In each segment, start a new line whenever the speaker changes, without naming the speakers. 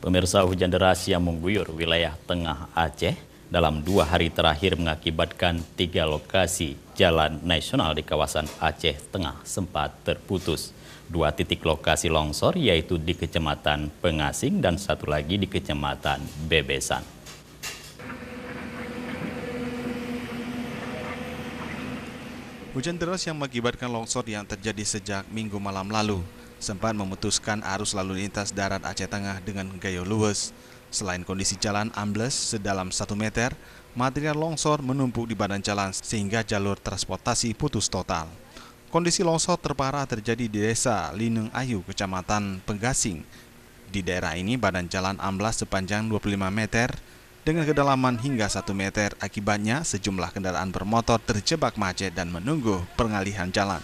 Pemirsa, hujan deras yang mengguyur wilayah tengah Aceh dalam 2 hari terakhir mengakibatkan 3 lokasi jalan nasional di kawasan Aceh Tengah sempat terputus. 2 titik lokasi longsor yaitu di Kecamatan Pengasing dan 1 lagi di Kecamatan Bebesan.
Hujan deras yang mengakibatkan longsor yang terjadi sejak Minggu malam lalu sempat memutuskan arus lalu lintas darat Aceh Tengah dengan gaya luwes. Selain kondisi jalan ambles sedalam 1 meter, material longsor menumpuk di badan jalan sehingga jalur transportasi putus total. Kondisi longsor terparah terjadi di Desa Lineng Ayu, Kecamatan Pengasing. Di daerah ini badan jalan amblas sepanjang 25 meter dengan kedalaman hingga 1 meter. Akibatnya sejumlah kendaraan bermotor terjebak macet dan menunggu pengalihan jalan.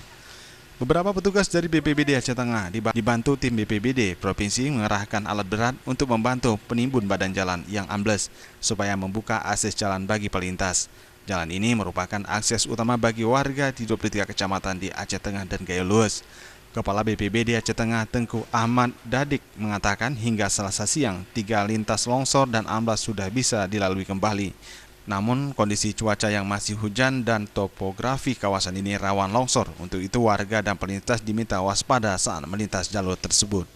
Beberapa petugas dari BPBD Aceh Tengah dibantu tim BPBD Provinsi mengerahkan alat berat untuk membantu penimbun badan jalan yang ambles supaya membuka akses jalan bagi pelintas. Jalan ini merupakan akses utama bagi warga di 23 kecamatan di Aceh Tengah dan Gaya Luwes. Kepala BPBD Aceh Tengah Tengku Ahmad Dadik mengatakan hingga Selasa siang 3 lintas longsor dan amblas sudah bisa dilalui kembali. Namun kondisi cuaca yang masih hujan dan topografi kawasan ini rawan longsor. Untuk itu warga dan pelintas diminta waspada saat melintas jalur tersebut.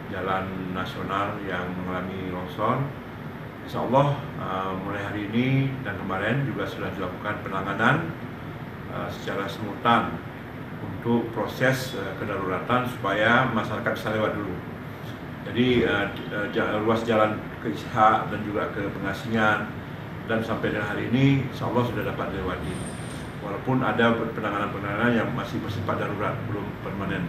Jalan nasional yang mengalami longsor, insya Allah mulai hari ini dan kemarin juga sudah dilakukan penanganan secara simultan untuk proses kedaruratan supaya masyarakat bisa lewat dulu. Jadi ruas jalan ke Ishak dan juga ke Pengasingan dan sampai dengan hari ini insya Allah sudah dapat dilewati. Walaupun ada penanganan yang masih bersifat darurat, belum permanen.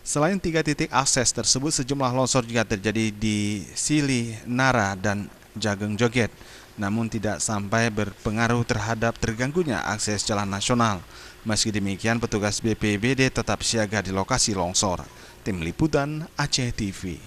Selain 3 titik akses tersebut, sejumlah longsor juga terjadi di Sili, Nara, dan Jageng Joget. Namun tidak sampai berpengaruh terhadap terganggunya akses jalan nasional. Meski demikian, petugas BPBD tetap siaga di lokasi longsor. Tim Liputan Aceh TV.